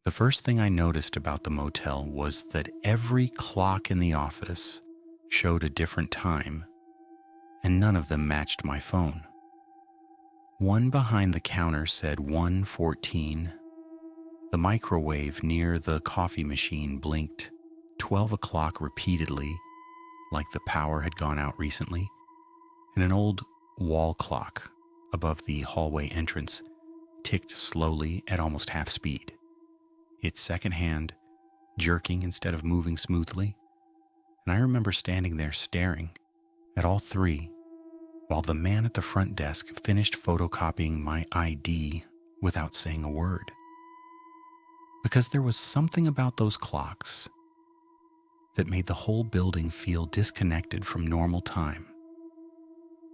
The first thing I noticed about the motel was that every clock in the office showed a different time, and none of them matched my phone. One behind the counter said 1:14. The microwave near the coffee machine blinked 12 o'clock repeatedly, like the power had gone out recently, and an old wall clock above the hallway entrance ticked slowly at almost half speed, its second hand jerking instead of moving smoothly. And I remember standing there staring at all three while the man at the front desk finished photocopying my ID without saying a word. Because there was something about those clocks that made the whole building feel disconnected from normal time,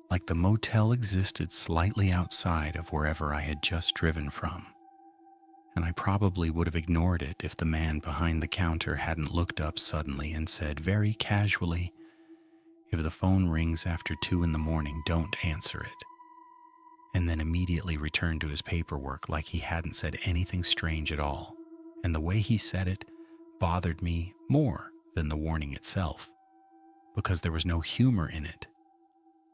like the motel existed slightly outside of wherever I had just driven from. And I probably would have ignored it if the man behind the counter hadn't looked up suddenly and said very casually, "If the phone rings after 2 a.m, don't answer it," and then immediately returned to his paperwork like he hadn't said anything strange at all. And the way he said it bothered me more than the warning itself, because there was no humor in it,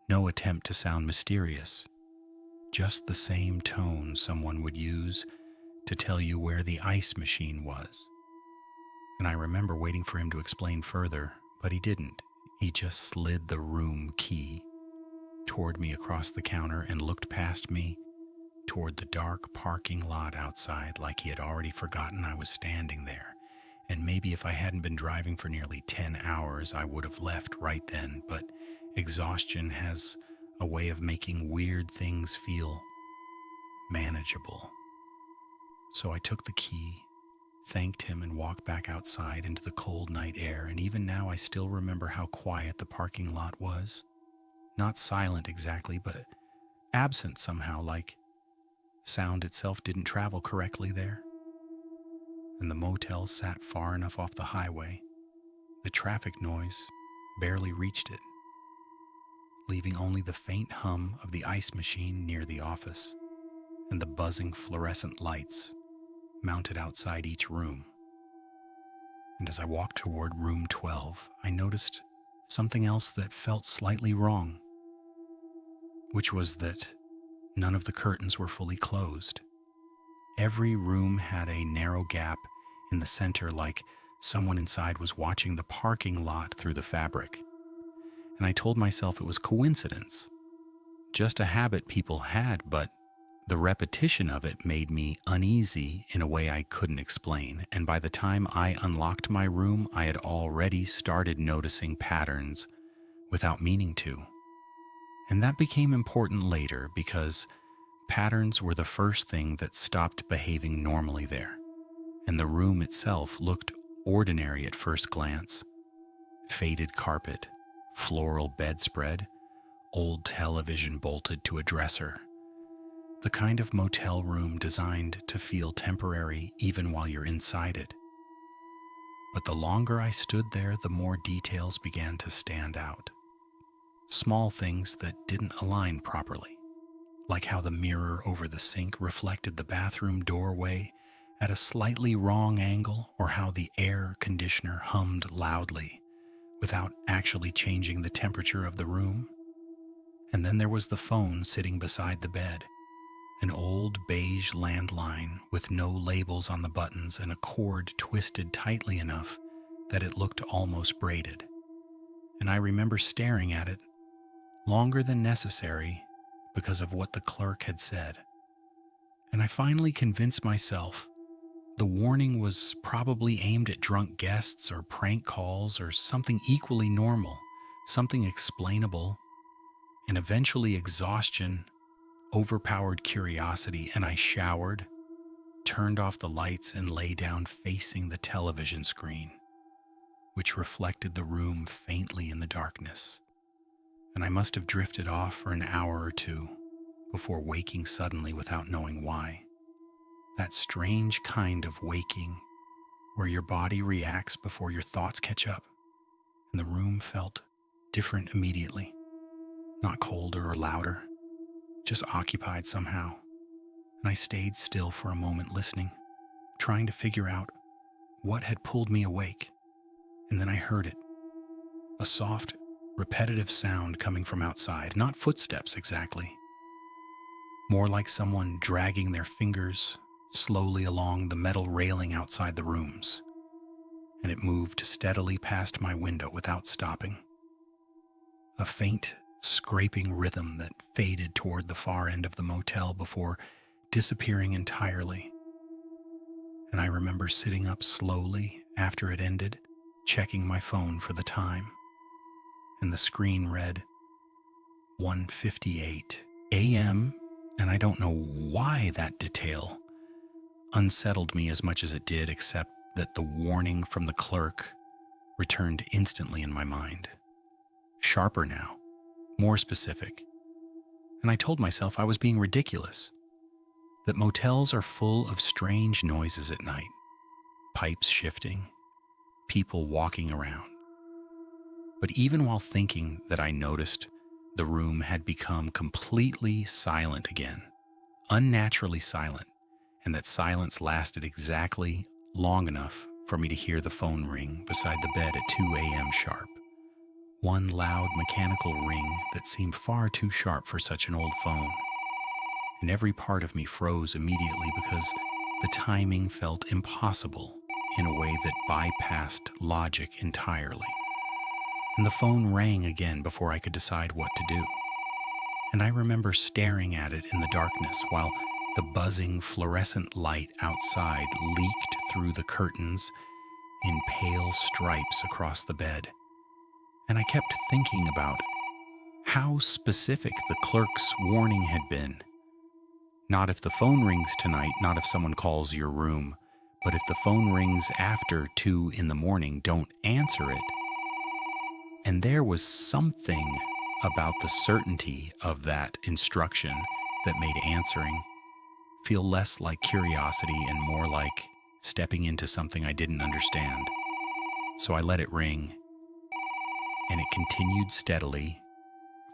no attempt to sound mysterious, just the same tone someone would use to tell you where the ice machine was. And I remember waiting for him to explain further, but he didn't. He just slid the room key toward me across the counter and looked past me toward the dark parking lot outside like he had already forgotten I was standing there. And maybe if I hadn't been driving for nearly 10 hours, I would have left right then, but exhaustion has a way of making weird things feel manageable. So I took the key, thanked him, and walked back outside into the cold night air, and even now I still remember how quiet the parking lot was. Not silent exactly, but absent somehow, like sound itself didn't travel correctly there. And the motel sat far enough off the highway, the traffic noise barely reached it, leaving only the faint hum of the ice machine near the office and the buzzing fluorescent lights mounted outside each room. And as I walked toward room 12, I noticed something else that felt slightly wrong, which was that none of the curtains were fully closed. Every room had a narrow gap in the center, like someone inside was watching the parking lot through the fabric. And I told myself it was coincidence, just a habit people had, but the repetition of it made me uneasy in a way I couldn't explain. And by the time I unlocked my room, I had already started noticing patterns without meaning to. And that became important later because patterns were the first thing that stopped behaving normally there. And the room itself looked ordinary at first glance. Faded carpet, floral bedspread, old television bolted to a dresser. The kind of motel room designed to feel temporary even while you're inside it. But the longer I stood there, the more details began to stand out. Small things that didn't align properly, like how the mirror over the sink reflected the bathroom doorway at a slightly wrong angle, or how the air conditioner hummed loudly without actually changing the temperature of the room. And then there was the phone sitting beside the bed. An old beige landline with no labels on the buttons and a cord twisted tightly enough that it looked almost braided. And I remember staring at it longer than necessary because of what the clerk had said. And I finally convinced myself the warning was probably aimed at drunk guests or prank calls or something equally normal, something explainable, and eventually exhaustion overpowered curiosity, and I showered, turned off the lights, and lay down facing the television screen, which reflected the room faintly in the darkness. And I must have drifted off for an hour or two before waking suddenly without knowing why. That strange kind of waking where your body reacts before your thoughts catch up, and the room felt different immediately, not colder or louder, just occupied somehow. And I stayed still for a moment listening, trying to figure out what had pulled me awake. And then I heard it, a soft, repetitive sound coming from outside, not footsteps exactly, more like someone dragging their fingers slowly along the metal railing outside the rooms. And it moved steadily past my window without stopping. A faint, scraping rhythm that faded toward the far end of the motel before disappearing entirely. And I remember sitting up slowly after it ended, checking my phone for the time. And the screen read 1:58 a.m., and I don't know why that detail unsettled me as much as it did, except that the warning from the clerk returned instantly in my mind. Sharper now, more specific. And I told myself I was being ridiculous, that motels are full of strange noises at night, pipes shifting, people walking around. But even while thinking that I noticed, the room had become completely silent again, unnaturally silent, and that silence lasted exactly long enough for me to hear the phone ring beside the bed at 2 a.m. sharp. One loud mechanical ring that seemed far too sharp for such an old phone. And every part of me froze immediately because the timing felt impossible in a way that bypassed logic entirely. And the phone rang again before I could decide what to do. And I remember staring at it in the darkness while the buzzing fluorescent light outside leaked through the curtains in pale stripes across the bed. And I kept thinking about how specific the clerk's warning had been. Not if the phone rings tonight, not if someone calls your room, but if the phone rings after 2 a.m, don't answer it. And there was something about the certainty of that instruction that made answering feel less like curiosity and more like stepping into something I didn't understand. So I let it ring, and it continued steadily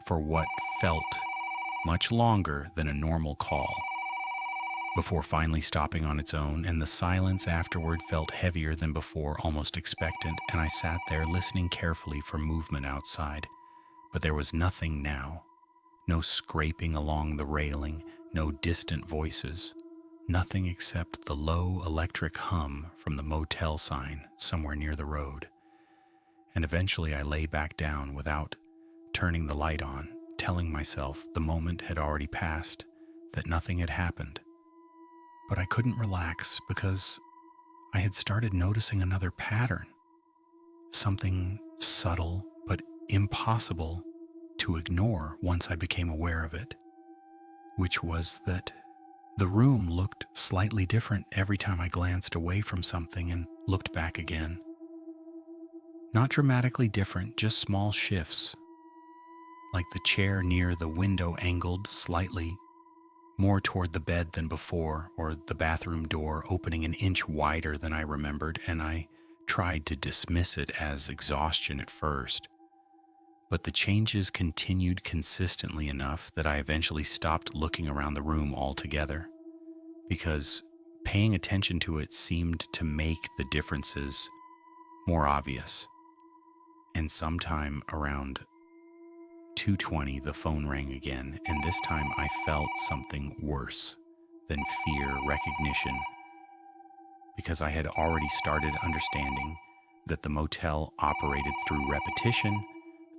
for what felt much longer than a normal call, before finally stopping on its own, and the silence afterward felt heavier than before, almost expectant, and I sat there listening carefully for movement outside. But there was nothing now. No scraping along the railing, no distant voices, nothing except the low electric hum from the motel sign somewhere near the road. And eventually I lay back down without turning the light on, telling myself the moment had already passed, that nothing had happened. But I couldn't relax because I had started noticing another pattern, something subtle but impossible to ignore once I became aware of it, which was that the room looked slightly different every time I glanced away from something and looked back again. Not dramatically different, just small shifts, like the chair near the window angled slightly more toward the bed than before, or the bathroom door opening an inch wider than I remembered, and I tried to dismiss it as exhaustion at first. But the changes continued consistently enough that I eventually stopped looking around the room altogether, because paying attention to it seemed to make the differences more obvious. And sometime around 2:20, the phone rang again, and this time I felt something worse than fear recognition, because I had already started understanding that the motel operated through repetition,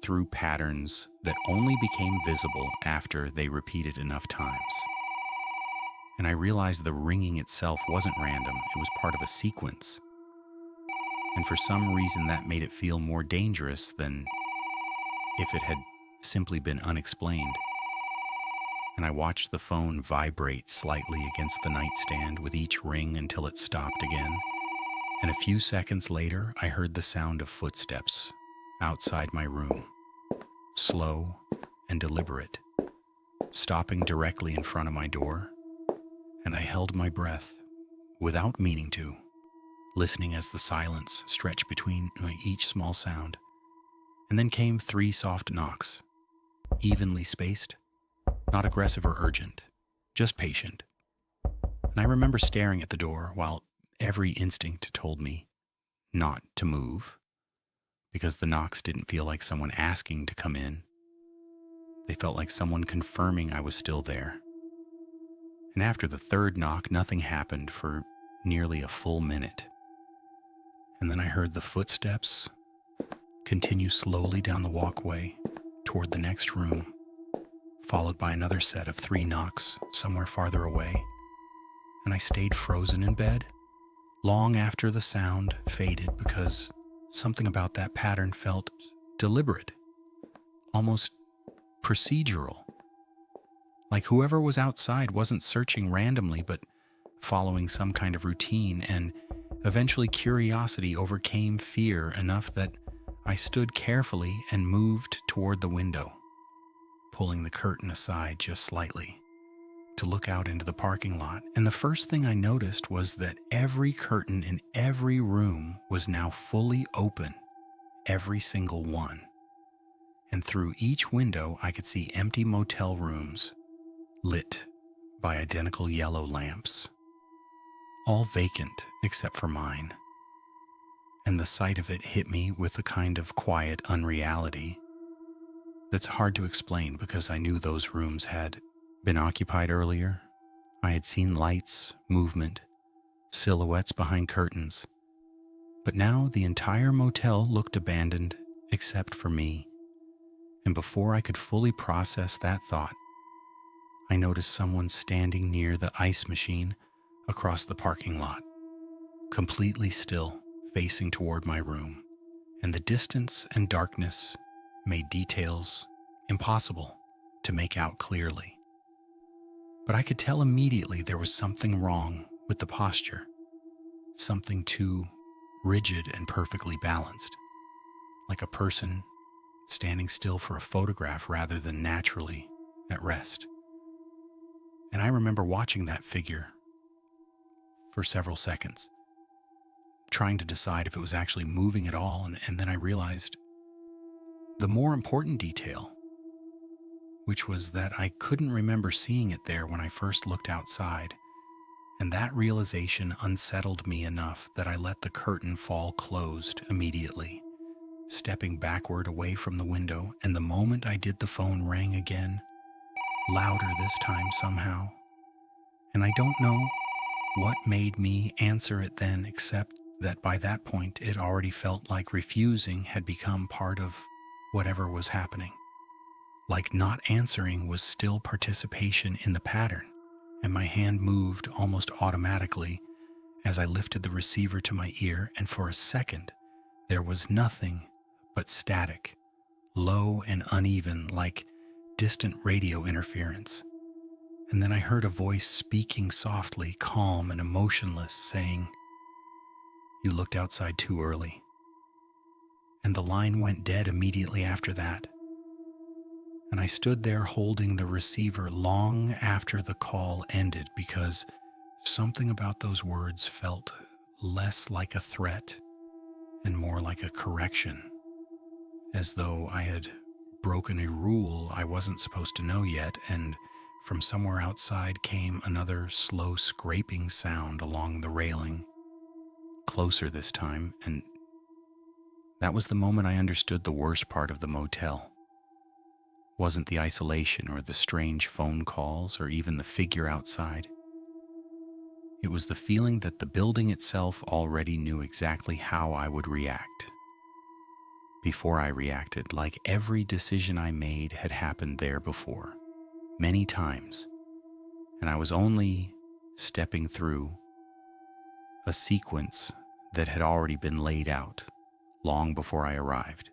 through patterns that only became visible after they repeated enough times. And I realized the ringing itself wasn't random, it was part of a sequence. And for some reason that made it feel more dangerous than if it had simply been unexplained. And I watched the phone vibrate slightly against the nightstand with each ring until it stopped again. And a few seconds later, I heard the sound of footsteps outside my room, slow and deliberate, stopping directly in front of my door. And I held my breath without meaning to, listening as the silence stretched between each small sound. And then came 3 soft knocks, evenly spaced, not aggressive or urgent, just patient. And I remember staring at the door while every instinct told me not to move because the knocks didn't feel like someone asking to come in. They felt like someone confirming I was still there. And after the third knock, nothing happened for nearly a full minute. And then I heard the footsteps continue slowly down the walkway toward the next room, followed by another set of 3 knocks somewhere farther away. And I stayed frozen in bed long after the sound faded because something about that pattern felt deliberate, almost procedural. Like whoever was outside wasn't searching randomly, but following some kind of routine, and eventually curiosity overcame fear enough that I stood carefully and moved toward the window, pulling the curtain aside just slightly to look out into the parking lot. And the first thing I noticed was that every curtain in every room was now fully open, every single one. And through each window, I could see empty motel rooms lit by identical yellow lamps, all vacant except for mine. And the sight of it hit me with a kind of quiet unreality that's hard to explain because I knew those rooms had been occupied earlier. I had seen lights, movement, silhouettes behind curtains. But now the entire motel looked abandoned except for me. And before I could fully process that thought, I noticed someone standing near the ice machine across the parking lot, completely still, facing toward my room. And the distance and darkness made details impossible to make out clearly. But I could tell immediately there was something wrong with the posture, something too rigid and perfectly balanced, like a person standing still for a photograph rather than naturally at rest. And I remember watching that figure for several seconds, trying to decide if it was actually moving at all, and then I realized the more important detail, which was that I couldn't remember seeing it there when I first looked outside, and that realization unsettled me enough that I let the curtain fall closed immediately, stepping backward away from the window, and the moment I did, the phone rang again, louder this time somehow. And I don't know what made me answer it then, except that by that point it already felt like refusing had become part of whatever was happening. Like not answering was still participation in the pattern, and my hand moved almost automatically as I lifted the receiver to my ear, and for a second there was nothing but static, low and uneven, like distant radio interference. And then I heard a voice speaking softly, calm and emotionless, saying, "You looked outside too early." And the line went dead immediately after that. And I stood there holding the receiver long after the call ended because something about those words felt less like a threat and more like a correction, as though I had broken a rule I wasn't supposed to know yet, and from somewhere outside came another slow scraping sound along the railing, closer this time, and that was the moment I understood the worst part of the motel. Wasn't the isolation or the strange phone calls or even the figure outside. It was the feeling that the building itself already knew exactly how I would react. Before I reacted, like every decision I made had happened there before, many times, and I was only stepping through a sequence that had already been laid out long before I arrived.